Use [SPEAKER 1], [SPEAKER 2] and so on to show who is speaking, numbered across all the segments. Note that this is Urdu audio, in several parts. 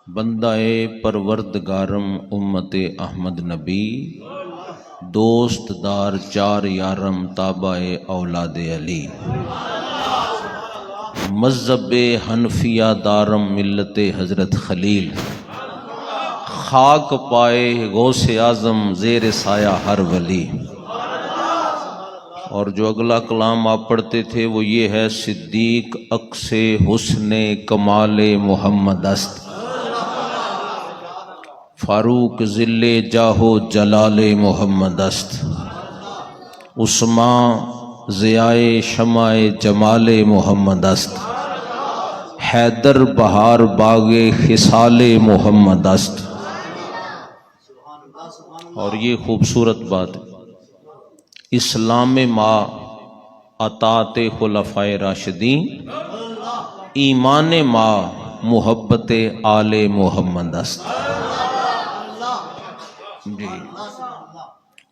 [SPEAKER 1] بندہ پروردگارم امت احمد نبی، دوست دار چار یارم تابع اولاد علی، مذہب حنفیہ دارم ملت حضرت خلیل، خاک پائے غوث اعظم زیر سایہ ہر ولی۔ اور جو اگلا کلام آپ پڑھتے تھے وہ یہ ہے: صدیق عکس حسن کمال محمد است، فاروق ذل جاہ جلال محمد است، عثمان ضیائے شمع جمال محمد است، حیدر بہار باغ خصال محمد است۔ اور یہ خوبصورت بات ہے، اسلام ما اطاعت خلفائے راشدین، ایمان ما محبت آل محمد است۔ جی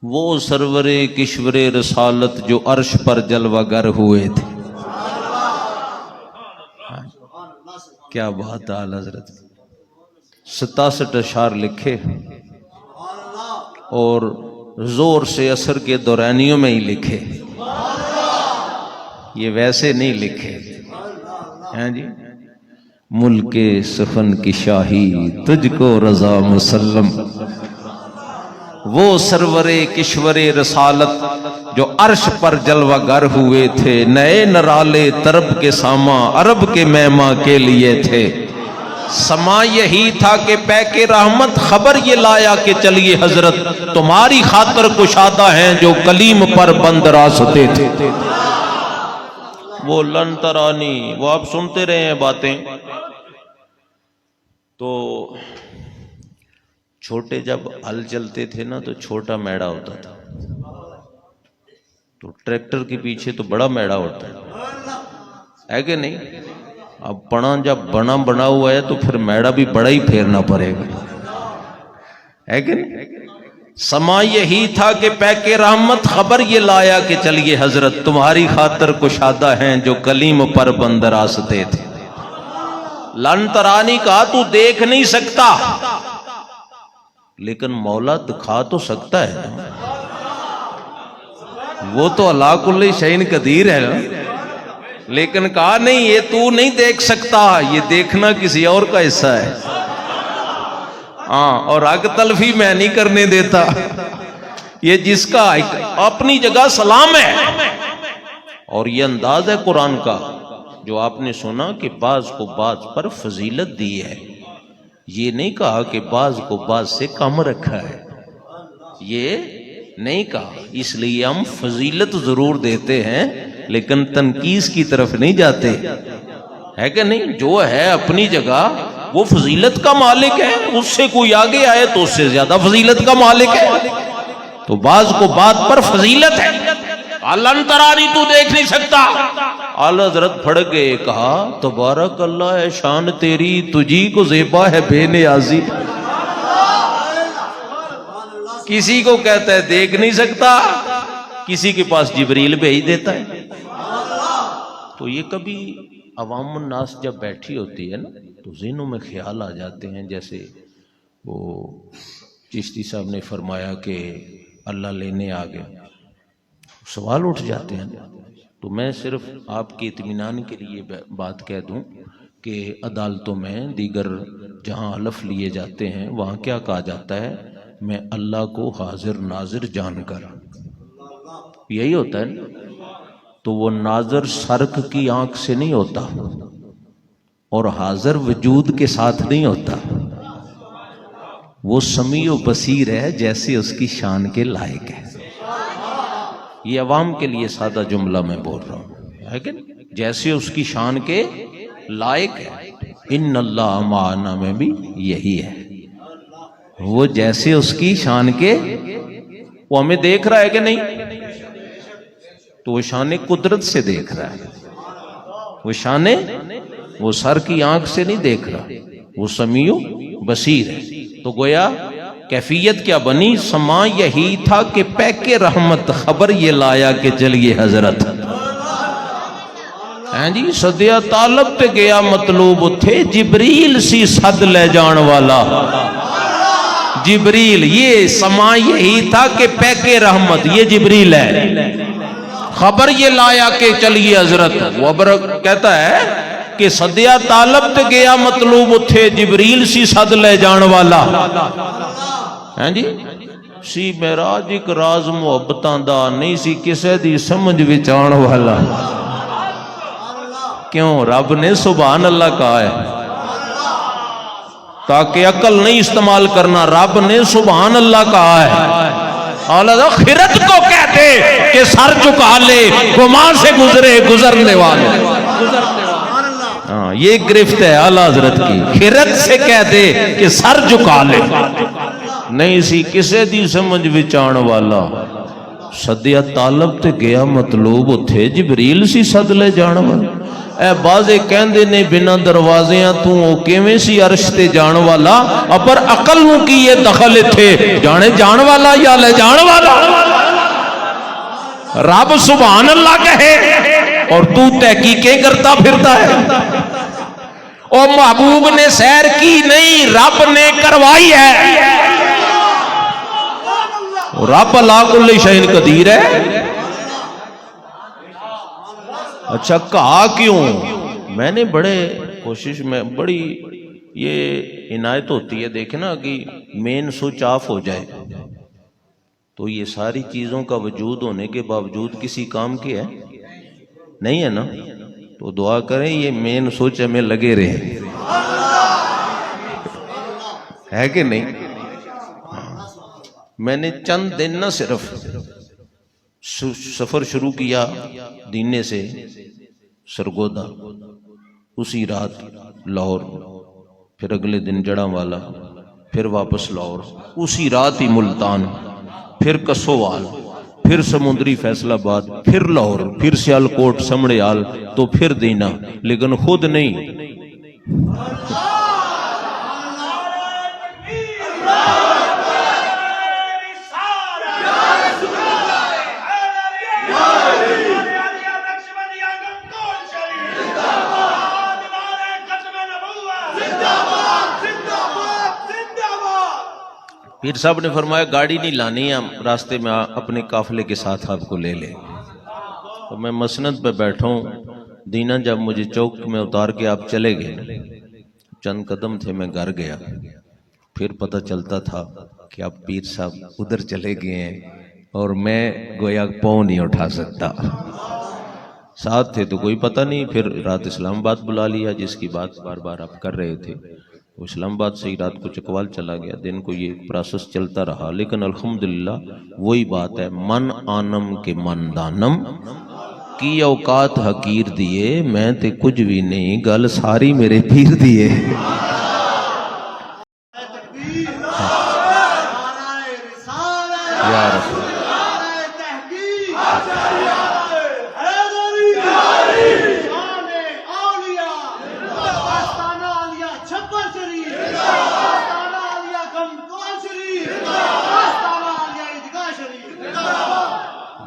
[SPEAKER 1] وہ سرور کشور رسالت جو عرش پر جلوہ گر ہوئے تھے، کیا بات ہے حضرت، 67 اشعار لکھے اور زور سے عصر کے دورانیوں میں ہی لکھے، یہ ویسے نہیں لکھے ہیں جی۔ ملک سخن کی شاہی تجھ کو رضا مسلم، وہ سرور کشور رسالت جو عرش پر جلوہ گر ہوئے تھے، نئے نرالے طرب کے ساما عرب کے مہماں کے لیے تھے، سما یہی تھا کہ پے کے رحمت، خبر یہ لایا کہ چلیے حضرت تمہاری خاطر کشادہ ہیں جو کلیم پر بند راستے تھے۔ وہ لن ترانی، وہ آپ سنتے رہے ہیں باتیں۔ تو چھوٹے جب ہل چلتے تھے نا تو چھوٹا میڑا ہوتا تھا، تو ٹریکٹر کے پیچھے تو بڑا میڑا ہوتا ہے کہ نہیں؟ اب پڑا جب بنا ہوا ہے تو پھر میڑا بھی بڑا ہی پھیرنا پڑے گا، ہے کہ نہیں؟ سما یہی تھا کہ پے کے رحمت، خبر یہ لایا کہ چلیے حضرت تمہاری خاطر کشادہ ہیں جو کلیم پر بند راستے تھے۔ لن ترانی کہا تو دیکھ نہیں سکتا، لیکن مولا دکھا تو سکتا ہے، وہ تو اللہ کل شیء قدیر ہے، لیکن کہا نہیں یہ تو نہیں دیکھ سکتا، یہ دیکھنا کسی اور کا حصہ ہے، ہاں، اور حق تلفی میں نہیں کرنے دیتا، یہ جس کا اپنی جگہ سلام ہے۔ اور یہ انداز ہے قرآن کا جو آپ نے سنا کہ بعض کو بعض پر فضیلت دی ہے، یہ نہیں کہا کہ بعض کو بعض سے کم رکھا ہے، یہ نہیں کہا، اس لیے ہم فضیلت ضرور دیتے ہیں لیکن تنقیص کی طرف نہیں جاتے، ہے کہ نہیں؟ جو ہے اپنی جگہ وہ فضیلت کا مالک ہے، اس سے کوئی آگے آئے تو اس سے زیادہ فضیلت کا مالک ہے، تو بعض کو بعض پر فضیلت ہے۔ لن ترانی تو دیکھ نہیں سکتا، اعلی حضرت پھڑ گئے، کہا تبارک اللہ ہے شان تیری، تجھی کو زیبا ہے بے نیازی۔ کسی کو کہتا ہے دیکھ نہیں سکتا، کسی کے پاس جبریل بھیج دیتا ہے۔ تو یہ کبھی عوام الناس جب بیٹھی ہوتی ہے نا تو ذہنوں میں خیال آ جاتے ہیں، جیسے وہ چشتی صاحب نے فرمایا کہ اللہ لینے آ گیا، سوال اٹھ جاتے ہیں۔ تو میں صرف آپ کے اطمینان کے لیے بات کہہ دوں کہ عدالتوں میں دیگر جہاں حلف لیے جاتے ہیں وہاں کیا کہا جاتا ہے؟ میں اللہ کو حاضر ناظر جان کر، یہی ہوتا ہے نا؟ تو وہ ناظر سرک کی آنکھ سے نہیں ہوتا اور حاضر وجود کے ساتھ نہیں ہوتا، وہ سمیع و بصیر ہے جیسے اس کی شان کے لائق ہے۔ یہ عوام کے لیے سادہ جملہ میں بول رہا ہوں، ہے کہ جیسے اس کی شان کے لائق ہے۔ ان اللہ معنا میں بھی یہی ہے، وہ جیسے اس کی شان کے، وہ ہمیں دیکھ رہا ہے کہ نہیں؟ تو وہ شان قدرت سے دیکھ رہا ہے، وہ شان، وہ سر کی آنکھ سے نہیں دیکھ رہا، وہ سمیع بصیر ہے۔ تو گویا کیفیت کیا بنی؟ سما یہی تھا کہ پے کے رحمت، خبر یہ لایا کہ چلیے حضرت ہیں جی سدیا طالب تے گیا مطلوب اتھے جبریل سی صد لے جان والا جبریل یہ سما یہی تھا کہ پیکے رحمت یہ جبریل ہے خبر یہ لایا کہ چلیے حضرت وبر کہتا ہے کہ سدیا طالب تے گیا مطلوب اتھے جبریل سی صد لے جان والا ہیں جی سی معراج ایک راز محبتاں دا نہیں سی کسے دی سمجھ وچ آن والا کیوں رب نے سبحان اللہ کہا ہے تاکہ عقل نہیں استعمال کرنا رب نے سبحان اللہ کہا ہے اعلیٰ خرد کو کہتے کہ سر جھکا لے گماں سے گزرے گزرنے والے ہاں یہ گرفت ہے اعلیٰ حضرت کی خرد سے کہتے کہ سر جھکا لے نہیں سی کسے دی سمجھ وچان والا سدیا طالب تے گیا مطلوب اتھے جبریل سی صد لے جان والا اے بازے کہندے نے بنا دروازیاں تو او کیویں سی عرش تے جان والا اپر عقل نو کی یہ دخل تھے جانے جان والا یا لے جان والا رب سبحان اللہ کہے اور تو تحقیقیں کرتا پھرتا ہے او محبوب نے سیر کی نہیں رب نے کروائی ہے رب لا کل شیء قدیر ہے اچھا کہا کیوں میں نے بڑے کوشش میں بڑی یہ عنایت ہوتی ہے دیکھنا کہ مین سوئچ آف ہو جائے تو یہ ساری چیزوں کا وجود ہونے کے باوجود کسی کام کی ہے نہیں ہے نا تو دعا کریں یہ مین سوئچ ہمیں لگے رہے ہے کہ نہیں میں نے چند دن نہ صرف سفر شروع کیا دینے سے سرگودا اسی رات لاہور پھر اگلے دن جڑاں والا پھر واپس لاہور اسی رات ہی ملتان پھر کسووال پھر سمندری فیصل آباد پھر لاہور پھر سیالکوٹ سمڑیال تو پھر دینا لیکن خود نہیں پیر صاحب نے فرمایا گاڑی نہیں لانی ہم راستے میں اپنے قافلے کے ساتھ آپ کو لے لیں تو میں مسند پہ بیٹھا ہوں دینا جب مجھے چوک میں اتار کے آپ چلے گئے چند قدم تھے میں گھر گیا پھر پتہ چلتا تھا کہ آپ پیر صاحب ادھر چلے گئے ہیں اور میں گویا پاؤں نہیں اٹھا سکتا ساتھ تھے تو کوئی پتہ نہیں پھر رات اسلام آباد بلا لیا جس کی بات بار بار آپ کر رہے تھے وہ اسلام آباد سے ہی رات کو چکوال چلا گیا دن کو یہ پروسیس چلتا رہا لیکن الحمدللہ وہی بات ہے من آنم کے من دانم کی اوقات حقیر دیے میں تے کچھ بھی نہیں گل ساری میرے پیر دیے یا رسول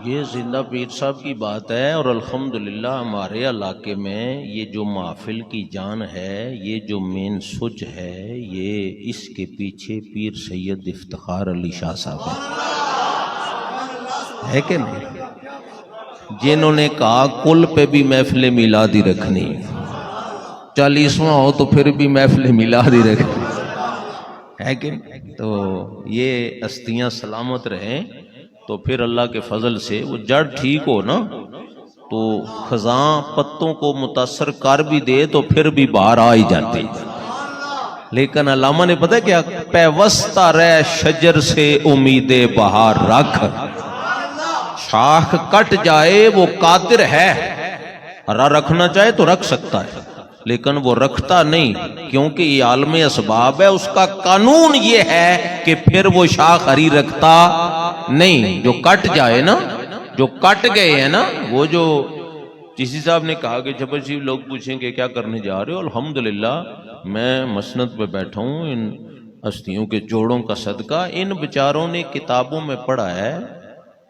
[SPEAKER 1] یہ زندہ پیر صاحب کی بات ہے اور الحمدللہ ہمارے علاقے میں یہ جو محفل کی جان ہے یہ جو مین سوچ ہے یہ اس کے پیچھے پیر سید افتخار علی شاہ صاحب ہے کہ نہیں جنہوں نے کہا کل پہ بھی محفل میلادی رکھنی 40واں ہو تو پھر بھی محفل میلادی رکھنی ہے کہ تو یہ ہستیاں سلامت رہیں تو پھر اللہ کے فضل سے وہ جڑ ٹھیک ہو نا تو خزاں پتوں کو متاثر کر بھی دے تو پھر بھی باہر آ ہی جاتے لیکن علامہ نے پتہ کیا پیوستہ رہ شجر سے امید بہار رکھ شاخ کٹ جائے وہ قادر ہے رکھنا چاہے تو رکھ سکتا ہے لیکن وہ رکھتا نہیں کیونکہ یہ عالم اسباب ہے اس کا قانون یہ ہے کہ پھر وہ شاخ ہری رکھتا نہیں جو کٹ جائے نا جو کٹ گئے ہیں نا وہ جو چیسی صاحب نے کہا کہ جب جی لوگ پوچھیں کہ کیا کرنے جا رہے ہو الحمدللہ میں مسند پہ بیٹھا ہوں ان ہستیوں کے جوڑوں کا صدقہ ان بچاروں نے کتابوں میں پڑھا ہے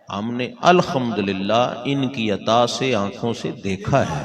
[SPEAKER 1] ہم نے الحمدللہ ان کی عطا سے آنکھوں سے دیکھا ہے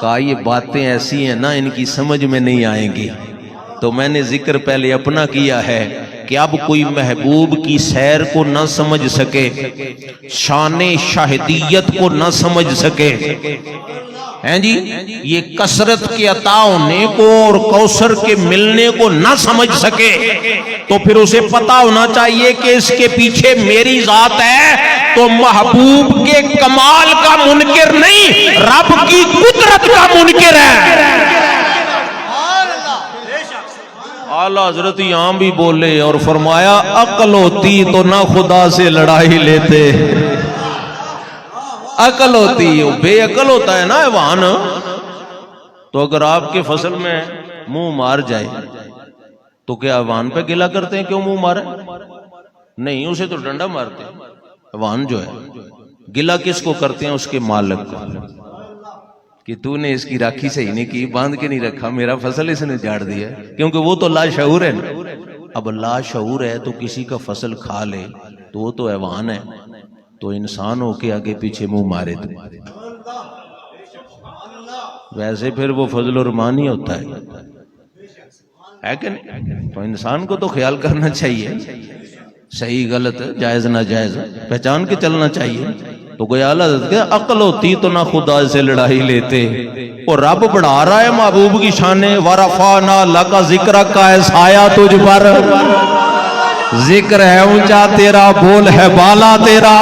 [SPEAKER 1] کہا یہ باتیں ایسی ہیں نا ان کی سمجھ میں نہیں آئیں گی، تو میں نے ذکر پہلے اپنا کیا ہے کہ اب کوئی محبوب کی سیر کو نہ سمجھ سکے، شان شاہدیت کو نہ سمجھ سکے، ہیں جی یہ کثرت کے عطا ہونے کو اور کوثر کے ملنے کو نہ سمجھ سکے، تو پھر اسے پتا ہونا چاہیے کہ اس کے پیچھے میری ذات ہے، تو محبوب کے کمال کا منکر نہیں، رب کی قدرت کا منکر ہے۔ اعلیٰ حضرت یہاں بھی بولے اور فرمایا عقل ہوتی تو نہ خدا سے لڑائی لیتے، عقل ہوتی، بے عقل ہوتا ہے نا حیوان، تو اگر آپ کے فصل میں منہ مار جائے تو کیا حیوان پہ گلہ کرتے ہیں کیوں منہ مارے؟ نہیں، اسے تو ڈنڈا مارتے ہیں۔ حیوان جو ہے گلہ کس کو کرتے ہیں؟ اس کے مالک کو، کہ تو نے اس کی راکھی صحیح نہیں کی، باندھ کے نہیں رکھا، میرا فصل اس نے جاڑ دیا، کیونکہ وہ تو لاشعور ہے نا۔ اب لاشعور ہے تو کسی کا فصل کھا لے تو وہ تو حیوان ہے، تو انسان ہو کے آگے پیچھے منہ مارے تو ویسے پھر وہ فضل الرحمان ہی ہوتا ہے کہ نہیں؟ تو انسان کو تو خیال کرنا چاہیے، صحیح غلط جائز ناجائز پہچان کے چلنا چاہیے۔ تو کوئی اعلیٰ حضرت کہ عقل ہوتی تو نہ خدا سے لڑائی لیتے، اور رب بڑھا رہا ہے محبوب کی شانیں، وَرَفَعْنَا لَكَ ذِكْرَكَ کا سایہ تجھ پر، ذکر ہے اونچا تیرا، بول ہے بالا تیرا،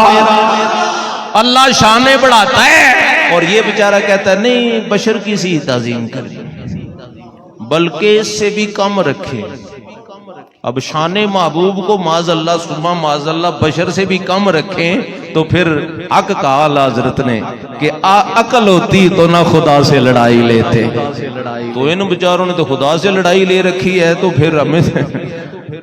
[SPEAKER 1] اللہ شانیں بڑھاتا ہے، اور یہ بیچارہ کہتا ہے نہیں بشر کی سی تعظیم کریں، بلکہ اس سے بھی کم رکھے۔ اب شان محبوب کو معاذ اللہ ثم معاذ اللہ بشر سے بھی کم رکھیں تو پھر حق کہا اعلیٰ حضرت نے کہ عقل ہوتی تو نہ خدا سے لڑائی لیتے، تو ان بیچاروں نے تو خدا سے لڑائی لے رکھی ہے، تو پھر ہمیں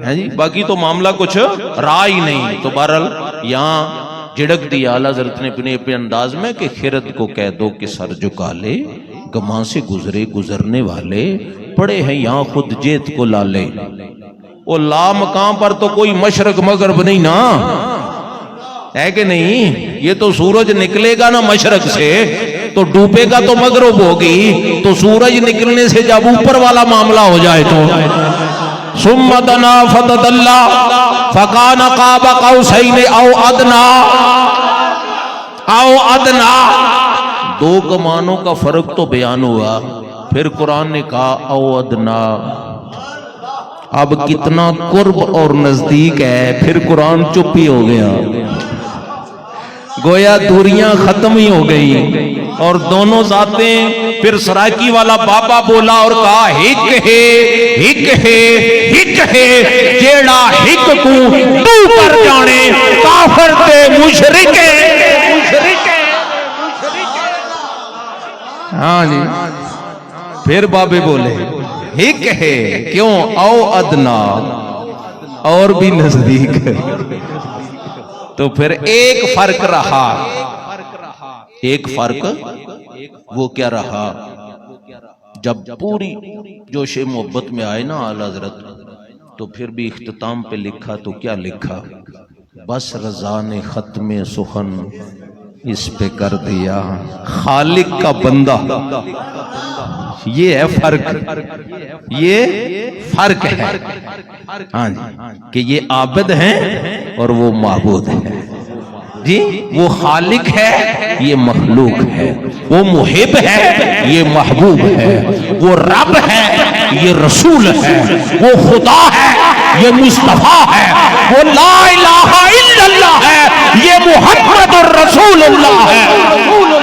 [SPEAKER 1] جی باقی تو معاملہ کچھ رہا ہی نہیں۔ تو بہرحال یہاں جھڑک دیا اعلیٰ حضرت نے اپنے انداز میں کہ خرد کو کہہ دو کہ سر جھکا لے، گماں سے گزرے گزرنے والے، پڑے ہیں یہاں خود جیت کو لالے۔ وہ لا مقام پر تو کوئی مشرق مغرب نہیں نا، ہے کہ نہیں؟ یہ تو سورج نکلے گا نا مشرق سے تو ڈوبے گا تو مغرب ہوگی، تو سورج نکلنے سے جب اوپر والا معاملہ ہو جائے تو ثم دنا فتدلا فکان قاب قوسین او ادنا، او ادنا، دو کمانوں کا فرق تو بیان ہوا، پھر قرآن نے کہا او ادنا، اب کتنا قرب اور نزدیک ہے، پھر قرآن چپ ہی ہو گیا، گویا دوریاں ختم ہی ہو گئی، اور دونوں ذاتیں پھر سرائکی والا بابا بولا اور کہا ہک ہے جیڑا ہک کو تو کر جانے کافر تے مشرک ہاں جی۔ پھر بابے بولے ہک ہے کیوں، او ادنا، اور بھی نزدیک ہے۔ تو پھر ایک فرق رہا، ایک فرق وہ کیا رہا، جب پوری جوش محبت میں آئے نا اعلیٰ حضرت تو پھر بھی اختتام پہ لکھا تو کیا لکھا، بس رضا نے ختم سخن اس پہ کر دیا، خالق کا بندہ، یہ ہے فرق، یہ فرق ہے ہاں جی، کہ یہ عابد ہیں اور وہ معبود ہے جی، وہ خالق ہے یہ مخلوق ہے، وہ محب ہے یہ محبوب ہے، وہ رب ہے یہ رسول ہے، وہ خدا ہے یہ مصطفیٰ ہے، وہ لا الہ الا اللہ ہے یہ محمد الرسول اللہ ہے۔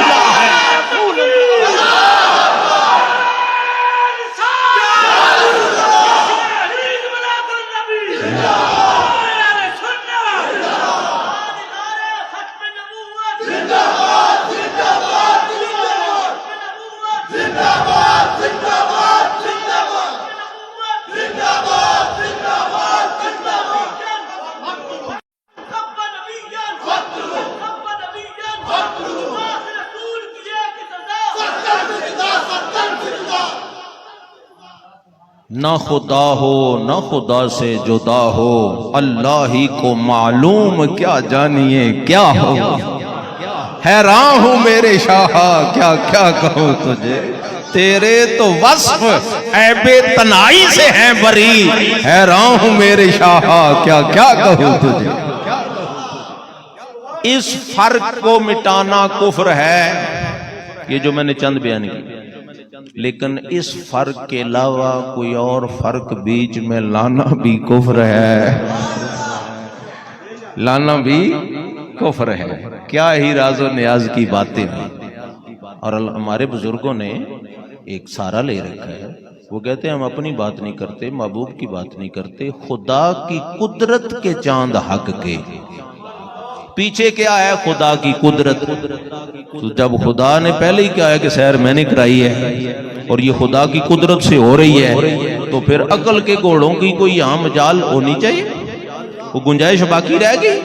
[SPEAKER 1] نہ خدا ہو نہ خدا سے جدا ہو، اللہ ہی کو معلوم کیا جانیے کیا ہو، حیران ہوں میرے شاہ کیا کیا کہوں تجھے۔ تیرے تو وصف عیب تنائی سے ہیں بری، حیران ہوں میرے شاہ کیا کیا کہوں تجھے۔ اس فرق کو مٹانا کفر ہے، یہ جو میں نے چند بیان کی، لیکن اس فرق کے علاوہ کوئی اور فرق بیچ میں لانا بھی کفر ہے، لانا بھی کفر ہے۔ کیا ہی راز و نیاز کی باتیں ہیں۔ اور ہمارے بزرگوں نے ایک سارا لے رکھا ہے، وہ کہتے ہیں ہم اپنی بات نہیں کرتے، محبوب کی بات نہیں کرتے، خدا کی قدرت کے چاند حق کے۔ پیچھے کیا ہے؟ خدا کی قدرت۔ تو جب خدا نے پہلے ہی کہا ہے کہ سیر میں نے کرائی ہے اور یہ خدا کی قدرت سے ہو رہی ہے، تو پھر عقل کے گھوڑوں کی کوئی یہاں مجال ہونی چاہیے، وہ گنجائش باقی رہ گئی؟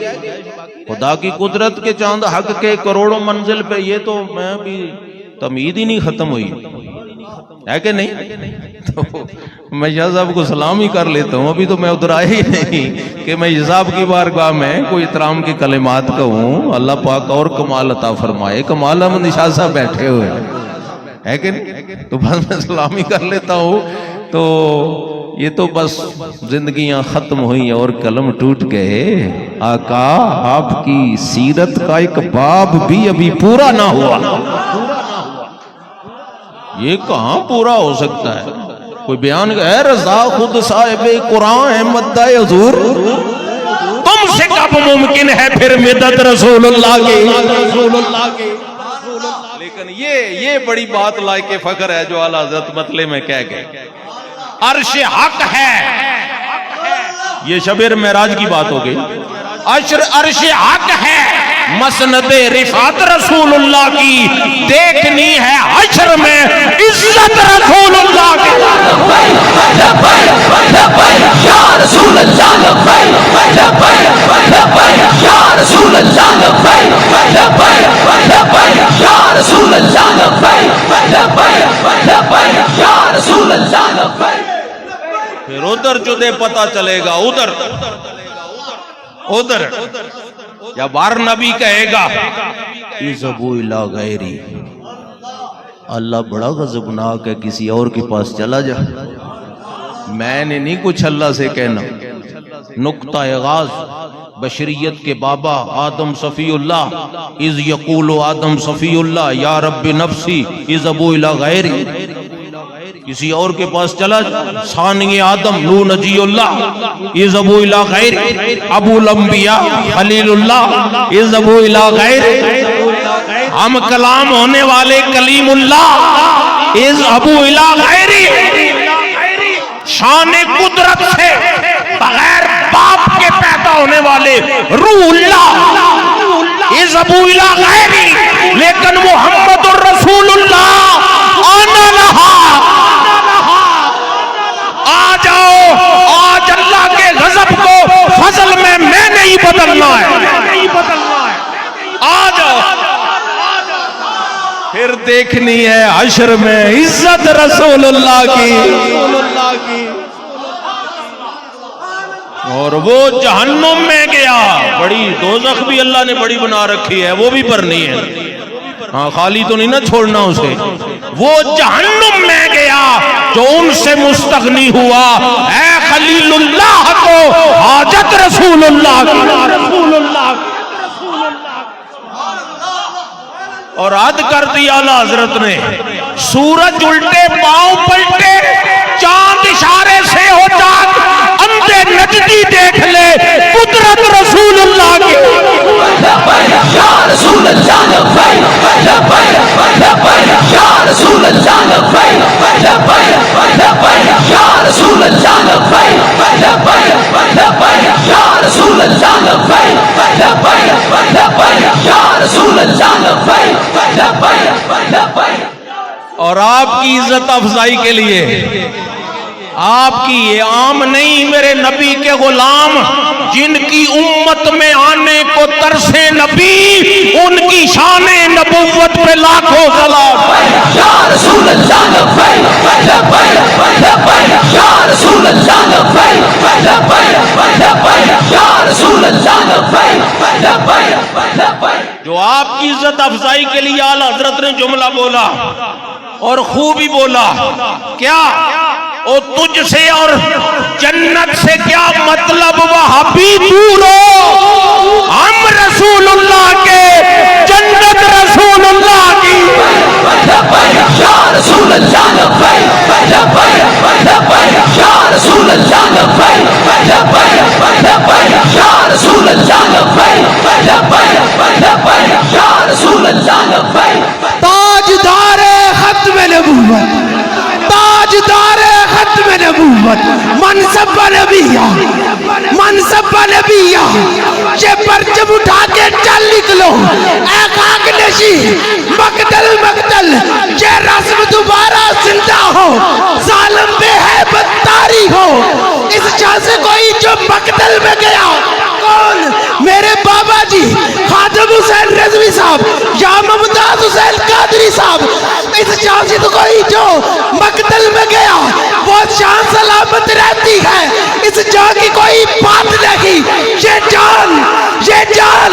[SPEAKER 1] خدا کی قدرت کے چاند حق کے کروڑوں منزل پہ، یہ تو میں بھی تمید ہی نہیں ختم ہوئی ہے کہ نہیں؟ تو میں شاہ صاحب کو سلام ہی کر لیتا ہوں، ابھی تو میں ادھر آیا ہی نہیں کہ میں صاحب کی بارگاہ میں کوئی احترام کے کلمات کہوں۔ اللہ پاک اور کمال عطا فرمائے۔ کمال احمد شاہ صاحب بیٹھے ہوئے ہے کہ نہیں؟ تو بس میں سلام ہی کر لیتا ہوں۔ تو یہ تو بس زندگیاں ختم ہوئیں اور قلم ٹوٹ گئے، آقا آپ کی سیرت کا ایک باب بھی ابھی پورا نہ ہوا۔ یہ کہاں پورا ہو سکتا ہے؟ کوئی بیان اے رضا خود صاحب قرآن احمد دائے حضور، تم سے کب ممکن ہے پھر مدد رسول اللہ کی؟ لیکن یہ بڑی بات لائق فخر ہے جو اعلیٰ حضرت مطلع میں کہہ گئے، عرش حق ہے۔ یہ شب معراج کی بات ہو گئی۔ عرش حق ہے، مسند رفعت رسول اللہ کی، دیکھنی ہے حشر میں عزت رسول اللہ کی۔ یا رسول اللہ یا رسول اللہ یا رسول اللہ یا رسول اللہ۔ پھر ادھر جدے پتہ چلے گا، ادھر یا بار نبی کہے گا اذهبوا الی غیری، اللہ بڑا غضبناک ہے، کسی اور کے پاس چلا جا۔ میں نے نہیں کچھ اللہ سے کہنا۔ نقطہ آغاز بشریت کے بابا آدم صفی اللہ، اذ یقول آدم صفی اللہ یا رب نفسی اذهبوا الی غیری، کسی اور کے پاس چلا جا۔ ثانی آدم نو نجی اللہ اذهبوا الی غیری، ابو الانبیاء خلیل اللہ اذهبوا الی غیری، ہم کلام ہونے والے کلیم اللہ اذهبوا الی غیری۔ شان قدرت سے بغیر باپ کے پیدا ہونے والے روح اللہ اذهبوا الی غیری، لیکن محمد الرسول اللہ آنا لہا، آ جاؤ، آج اللہ کے غضب کو فضل میں نہیں بدلنا ہے، آ جاؤ۔ پھر دیکھنی ہے حشر میں عزت رسول اللہ کی، اور وہ جہنم میں گیا۔ بڑی دوزخ بھی اللہ نے بڑی بنا رکھی ہے، وہ بھی پرنی ہے، ہاں خالی تو نہیں نہ چھوڑنا اسے۔ وہ جہنم میں گیا جو ان سے مستغنی ہوا، اے خلیل اللہ کو حاجت رسول اللہ کی۔ اور حد کر دی اعلیٰ حضرت نے، سورج الٹے پاؤں پلٹے، چاند اشارے سے ہو جاگ، اندھے نجدی دیکھ لے قدرت رسول اللہ کی۔ یا رسول اللہ یا رسول اللہ یا رسول اللہ یا رسول اللہ یا رسول اللہ۔ اور آپ کی عزت افزائی کے لیے، آپ کی یہ عام نہیں، میرے نبی کے غلام جن کی امت میں آنے کو ترسے نبی، ان کی شان نبوت پہ لاکھوں سلام۔ یا رسول اللہ یا رسول اللہ یا رسول اللہ۔ جو آپ کی عزت افزائی کے لیے اعلیٰ حضرت نے جملہ بولا، اور خوب ہی بولا کیا او تجھ سے اور جنت سے کیا مطلب وہابی دور ہو، ہم رسول اللہ کے، جنت رسول اللہ کی۔
[SPEAKER 2] یا رسول اللہ لبیک لبیک لبیک یا رسول اللہ لبیک لبیک لبیک یا رسول اللہ لبیک لبیک لبیک یا رسول اللہ لبیک۔
[SPEAKER 3] تاجدار ختم نبوت، تاجدار ختم نبوت، منصب نبیہ، منصب نبیہ، یہ پرچم اٹھا کے چل نکلو اے خاک نشین، مقتل مقتل، یہ رسم دوبارہ زندہ ہو، ظالم بے ہیبت طاری ہو، اس شاہ سے کوئی جو مقتل میں گیا کون؟ میرے بابا جی خادم حسین رضوی صاحب یا ممتاز حسین قادری صاحب، اس شاہ سے تو کوئی جو مقتل میں گیا وہ شان سلامت رہتی ہے، اس جان کی کوئی بات نہیں، یہ جان یہ جان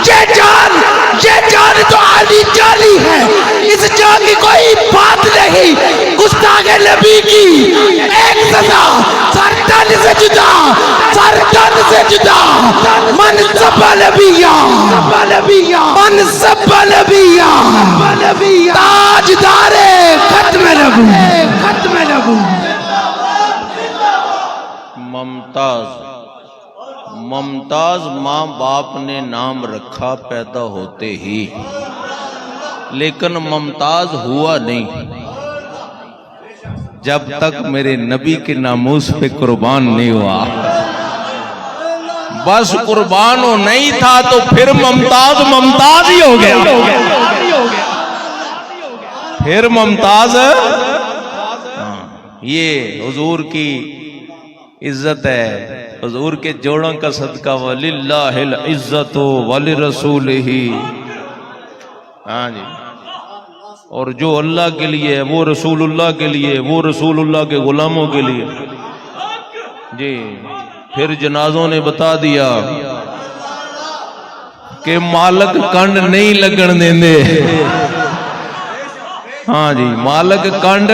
[SPEAKER 3] یہ جان یہ جان تو عالی جانی ہے، اس جان کی کوئی بات نہیں۔ گستاخ نبی کی ایک سزا، سرطان سے جدا، سرطان سے جدا، منصب نبیہ، منصب نبیہ، تاجدار ختم نبوت، ختم نبوت۔
[SPEAKER 1] ممتاز ماں باپ نے نام رکھا پیدا ہوتے ہی، لیکن ممتاز ہوا نہیں جب تک میرے نبی کے ناموس پہ قربان نہیں ہوا۔ بس قربان ہو نہیں تھا تو پھر ممتاز ممتاز ہی ہو گیا، پھر ممتاز۔ یہ حضور کی عزت ہے، حضور کے جوڑوں کا صدقہ، وَلِلَّهِ الْعِزَّةُ وَلِرَسُولِهِ۔ ہاں جی، اور جو اللہ کے لیے ہے وہ رسول اللہ کے لیے، وہ رسول اللہ کے غلاموں کے لیے۔ جی پھر جنازوں نے بتا دیا کہ مالک کنڈ نہیں لگن دیندے۔ ہاں جی، مالک کنڈ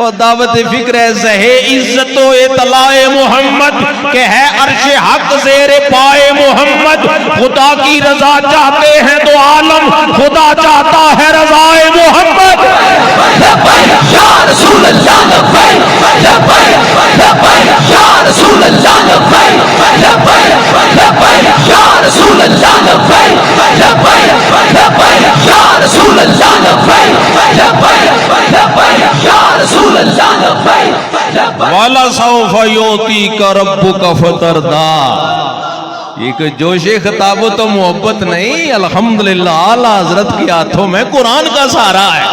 [SPEAKER 1] اور دعوت فکر ہے زہے عزت و اطلاع محمد کہ ہے عرش حق زیر پائے محمد، خدا کی رضا چاہتے ہیں تو عالم خدا چاہتا ہے رضا محمد۔
[SPEAKER 2] یا رسول اللہ لبیک لبیک لبیک یا رسول اللہ لبیک لبیک لبیک یا رسول اللہ لبیک لبیک لبیک یا رسول اللہ لبیک لبیک لبیک یا رسول اللہ لبیک لبیک۔
[SPEAKER 1] وَلَسَوْفَ يُعْطِيكَ رَبُّكَ فَتَرْضَىٰ۔ یہ کہ جوش خطاب و تو محبت نہیں، الحمدللہ اعلیٰ حضرت کے ہاتھوں میں قرآن کا سہارا ہے۔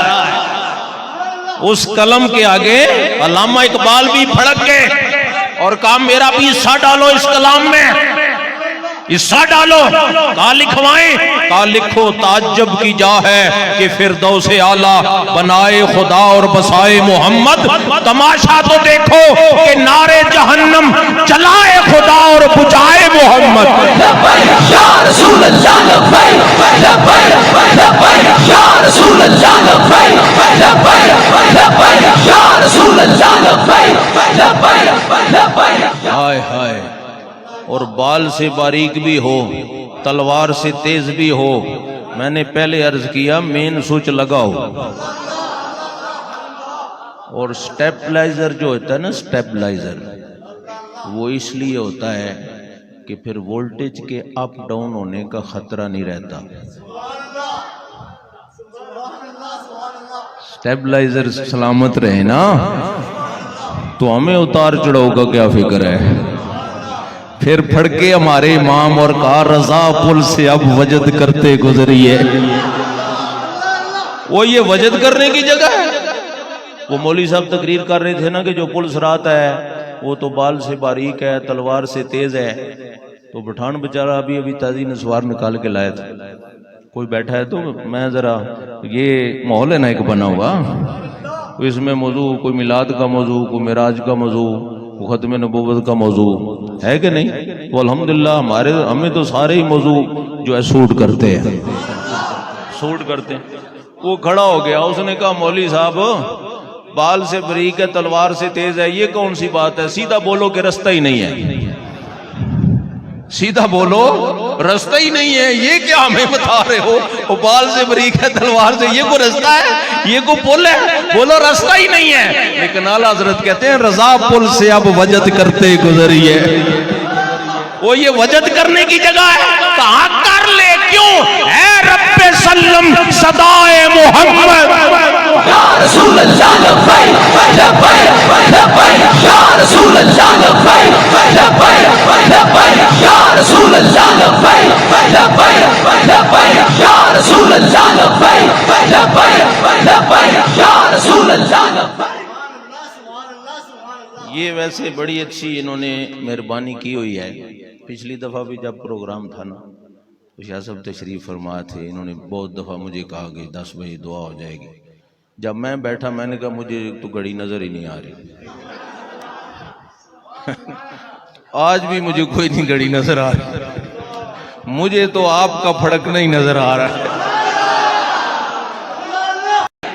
[SPEAKER 1] اس قلم کے آگے علامہ اقبال بھی پھڑک گئے اور کہا میرا بھی حصہ ڈالو اس کلام میں، حصہ ڈالو۔ کہا لکھوائیں؟ کہا لکھو تعجب کی جا ہے کہ فردوس اعلیٰ بنائے خدا اور بسائے محمد، تماشا تو دیکھو کہ نارے جہنم چلائے خدا اور بجائے محمد۔
[SPEAKER 2] یا رسول اللہ لبیک لبیک لبیک یا رسول اللہ لبیک لبیک لبیک یا رسول اللہ لبیک لبیک لبیک۔
[SPEAKER 1] ہائے ہائے، اور بال سے باریک بھی ہو، تلوار سے تیز بھی ہو۔ میں نے پہلے عرض کیا مین سوچ لگاؤ، اور سٹیپلائزر جو ہوتا ہے نا، سٹیپلائزر وہ اس لیے ہوتا ہے کہ پھر وولٹیج کے اپ ڈاؤن ہونے کا خطرہ نہیں رہتا۔ سٹیپلائزر سلامت رہے نا تو ہمیں اتار چڑھاؤ کا کیا فکر ہے۔ پھر پھڑ کے ہمارے امام اور کہا رضا پل سے اب وجد کرتے گزریے۔ وہ یہ وجد کرنے کی جگہ ہے۔ وہ مولوی صاحب تقریر کر رہے تھے نا کہ جو پل سرات ہے وہ تو بال سے باریک ہے، تلوار سے تیز ہے، تو پٹھان بیچارہ ابھی تازی نسوار نکال کے لائے تھے۔ کوئی بیٹھا ہے تو میں ذرا، یہ ماحول ہے نا ایک بنا ہوا، اس میں موضوع کوئی میلاد کا موضوع، کوئی معراج کا موضوع، کوئی ختم نبوت کا موضوع ہے کہ نہیں؟ تو الحمدللہ ہمیں تو سارے ہی موضوع جو ہے سوٹ کرتے ہیں، سوٹ کرتے ہیں۔ وہ کھڑا ہو گیا, اس نے کہا مولوی صاحب بال سے بریک ہے تلوار سے تیز ہے, یہ کون سی بات ہے؟ سیدھا بولو کہ رستہ ہی نہیں ہے, سیدھا بولو رستہ ہی نہیں ہے. یہ کیا ہمیں بتا رہے ہو؟ وہ بال سے بریک ہے تلوار سے, یہ کوئی رستہ ہے؟ یہ کوئی پل ہے؟ بولو رستہ ہی نہیں ہے. لیکن اعلیٰ حضرت کہتے ہیں رضا پل سے اب وجد کرتے گزریے. وہ یہ وجد کرنے کی جگہ ہے, کہاں کر لے کیوں ہے رب سلم صدائے محمد.
[SPEAKER 2] یا رسول اللہ لبیک لبیک لبیک یا رسول اللہ لبیک لبیک لبیک یا رسول اللہ لبیک لبیک لبیک یا رسول اللہ لبیک لبیک لبیک یا رسول اللہ لبیک.
[SPEAKER 1] یہ ویسے بڑی اچھی انہوں نے مہربانی کی ہوئی ہے. پچھلی دفعہ بھی جب پروگرام تھا نا تو شاہ صاحب تشریف فرما تھے, انہوں نے بہت دفعہ مجھے کہا کہ 10 بجے دعا ہو جائے گی. جب میں بیٹھا میں نے کہا مجھے تو گھڑی نظر ہی نہیں آ رہی. آج بھی مجھے کوئی نہیں گھڑی نظر آ رہی, مجھے تو آپ کا پھڑکنا ہی نظر آ رہا ہے.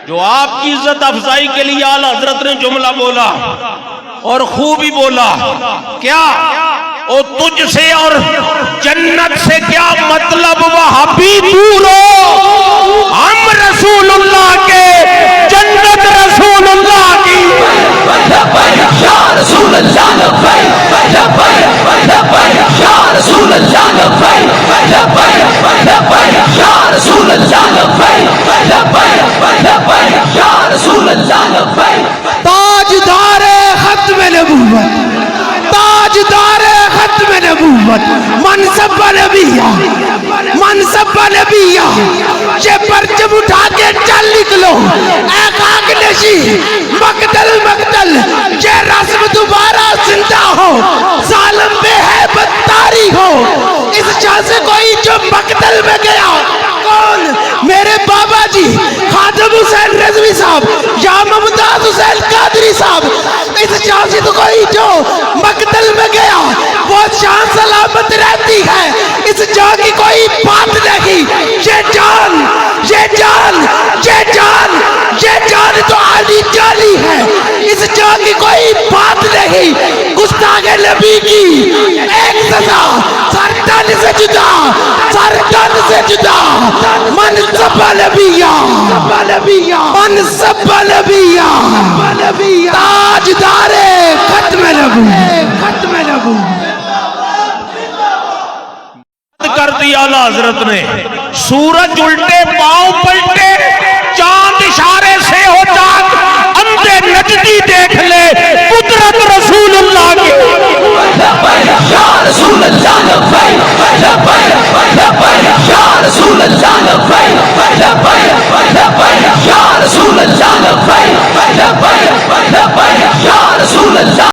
[SPEAKER 1] جو آپ کی عزت افزائی کے لیے اعلیٰ حضرت نے جملہ بولا اور خوب ہی بولا, کیا او تجھ سے اور جنت سے کیا مطلب وہابی دور ہو, ہم رسول اللہ کے, جنت رسول اللہ کی.
[SPEAKER 2] یا رسول اللہ لبیک لبیک لبیک یا رسول اللہ لبیک لبیک لبیک یا رسول اللہ لبیک لبیک لبیک یا رسول اللہ لبیک.
[SPEAKER 3] تاجدار ختم نبوت, تاجدار ختم نبوت, منصب نبیہ, منصب نبیہ, یہ پرچم اٹھا کے چل نکلو اے خاک نشی, مقتل مقتل, یہ رسم دوبارہ زندہ ہو, ظالم بے ہیبت طاری ہو. اس جہاں سے کوئی جو مقتل میں گیا کون؟ میرے بابا جی خادم حسین رضوی صاحب یا ممتاز حسین قادری صاحب. اس جہاں سے تو کوئی جو مقتل میں گیا وہ جان سلامت رہتی ہے, اس جان کی کوئی بات نہیں. یہ جان, یہ جان, یہ جان, یہ جان تو عالی جانی ہے, اس جان کی کوئی بات نہیں. گستاخ نبی کی ایک سزا, سرطان سے جدا, سرطان سے جدا, منصب نبیہ, منصب نبیہ, تاجدار ختم نبوت, ختم نبوت.
[SPEAKER 1] کر دیا اعلیٰ حضرت نے, سورج الٹے پاؤں پلٹے, چاند اشارے سے ہو چاند, اندھے نجدی دیکھ لے قدرت رسول اللہ کی.
[SPEAKER 2] یا رسول اللہ لبیک لبیک لبیک یا رسول اللہ لبیک لبیک لبیک یا رسول اللہ لبیک لبیک لبیک یا رسول اللہ.